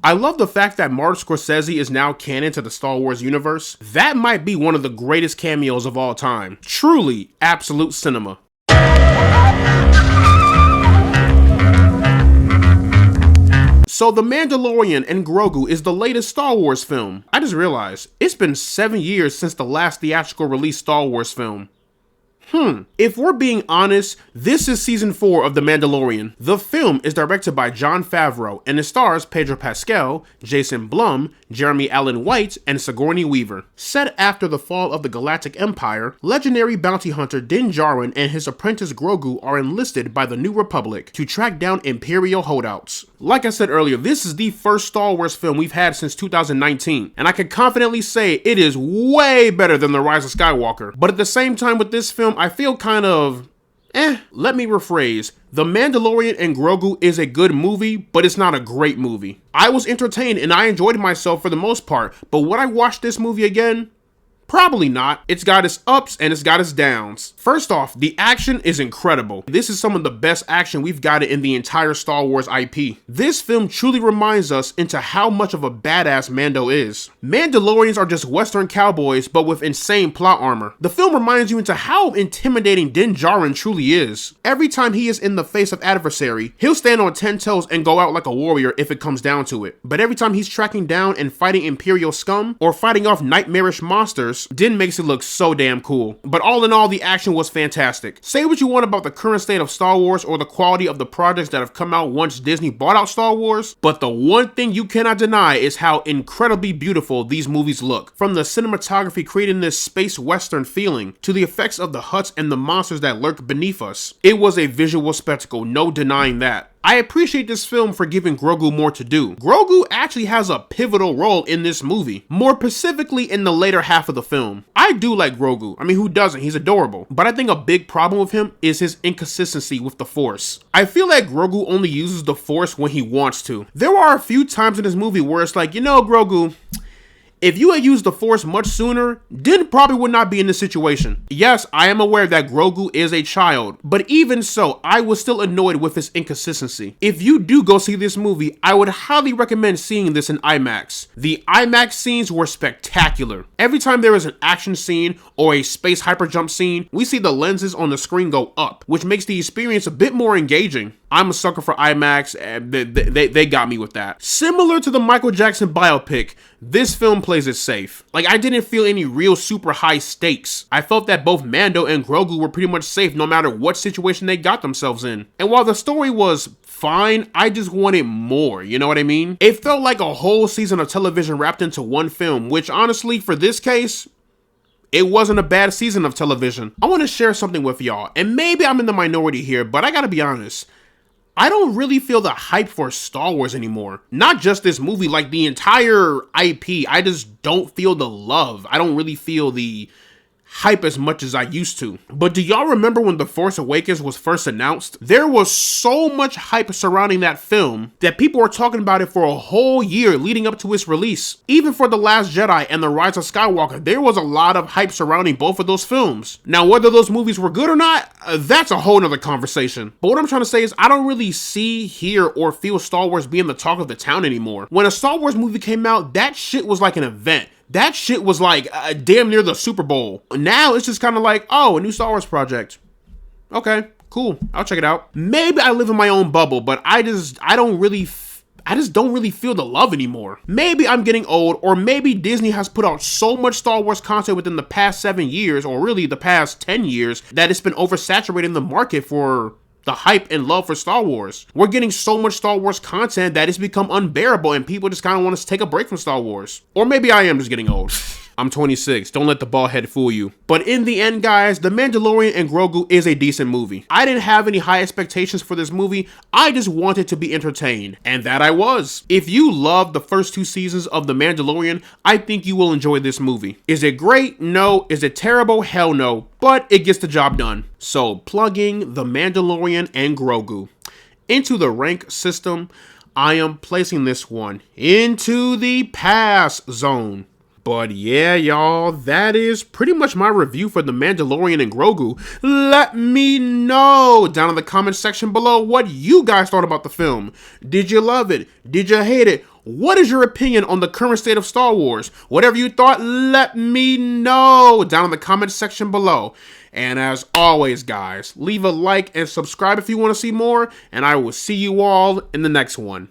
I love the fact that Martin Scorsese is now canon to the Star Wars universe. That might be one of the greatest cameos of all time. Truly, absolute cinema. So The Mandalorian and Grogu is the latest Star Wars film. I just realized, it's been 7 years since the last theatrical release Star Wars film. If we're being honest, this is season 4 of The Mandalorian. The film is directed by Jon Favreau and it stars Pedro Pascal, Jason Blum, Jeremy Allen White, and Sigourney Weaver. Set after the fall of the Galactic Empire, legendary bounty hunter Din Djarin and his apprentice Grogu are enlisted by the New Republic to track down Imperial holdouts. Like I said earlier, this is the first Star Wars film we've had since 2019, and I can confidently say it is way better than The Rise of Skywalker. But at the same time with this film, I feel kind of let me rephrase. The Mandalorian and Grogu is a good movie, but it's not a great movie. I was entertained and I enjoyed myself for the most part, but would I watch this movie again? Probably not. It's got its ups and it's got its downs. First off, the action is incredible. This is some of the best action we've gotten in the entire Star Wars IP. This film truly reminds us into how much of a badass Mando is. Mandalorians are just Western cowboys, but with insane plot armor. The film reminds you into how intimidating Din Djarin truly is. Every time he is in the face of adversary, he'll stand on 10 toes and go out like a warrior if it comes down to it. But every time he's tracking down and fighting Imperial scum or fighting off nightmarish monsters, Din makes it look so damn cool. But all in all, the action was fantastic. Say what you want about the current state of Star Wars or the quality of the projects that have come out once Disney bought out Star Wars, but the one thing you cannot deny is how incredibly beautiful these movies look. From the cinematography creating this space western feeling, to the effects of the huts and the monsters that lurk beneath us. It was a visual spectacle, no denying that. I appreciate this film for giving Grogu more to do. Grogu actually has a pivotal role in this movie, more specifically in the later half of the film. I do like Grogu. I mean, who doesn't? He's adorable. But I think a big problem with him is his inconsistency with the Force. I feel like Grogu only uses the Force when he wants to. There are a few times in this movie where it's like, you know, Grogu, if you had used the Force much sooner, Din probably would not be in this situation. Yes, I am aware that Grogu is a child, but even so, I was still annoyed with his inconsistency. If you do go see this movie, I would highly recommend seeing this in IMAX. The IMAX scenes were spectacular. Every time there is an action scene or a space hyperjump scene, we see the lenses on the screen go up, which makes the experience a bit more engaging. I'm a sucker for IMAX, and they got me with that. Similar to the Michael Jackson biopic, this film plays it safe. Like, I didn't feel any real super high stakes. I felt that both Mando and Grogu were pretty much safe no matter what situation they got themselves in. And while the story was fine, I just wanted more, you know what I mean? It felt like a whole season of television wrapped into one film, which honestly, for this case, it wasn't a bad season of television. I want to share something with y'all, and maybe I'm in the minority here, but I gotta be honest. I don't really feel the hype for Star Wars anymore. Not just this movie, like the entire IP. I just don't feel the love. I don't really feel the hype as much as I used to. But do y'all remember when The Force Awakens was first announced? There was so much hype surrounding that film that people were talking about it for a whole year leading up to its release. Even for The Last Jedi and The Rise of Skywalker, there was a lot of hype surrounding both of those films. Now, whether those movies were good or not, that's a whole nother conversation. But what I'm trying to say is I don't really see, hear, or feel Star Wars being the talk of the town anymore. When a Star Wars movie came out, that shit was like an event. That shit was like damn near the Super Bowl. Now it's just kind of like, oh, a new Star Wars project. Okay, cool. I'll check it out. Maybe I live in my own bubble, but I just don't really feel the love anymore. Maybe I'm getting old, or maybe Disney has put out so much Star Wars content within the past 7 years, or really the past 10 years, that it's been oversaturating the market for the hype and love for Star Wars. We're getting so much Star Wars content that it's become unbearable and people just kind of want us to take a break from Star Wars. Or maybe I am just getting old. I'm 26, don't let the bald head fool you. But in the end, guys, The Mandalorian and Grogu is a decent movie. I didn't have any high expectations for this movie, I just wanted to be entertained. And that I was. If you loved the first 2 seasons of The Mandalorian, I think you will enjoy this movie. Is it great? No. Is it terrible? Hell no. But it gets the job done. So, plugging The Mandalorian and Grogu into the rank system, I am placing this one into the pass zone. But yeah, y'all, that is pretty much my review for The Mandalorian and Grogu. Let me know down in the comment section below what you guys thought about the film. Did you love it? Did you hate it? What is your opinion on the current state of Star Wars? Whatever you thought, let me know down in the comment section below. And as always, guys, leave a like and subscribe if you want to see more, and I will see you all in the next one.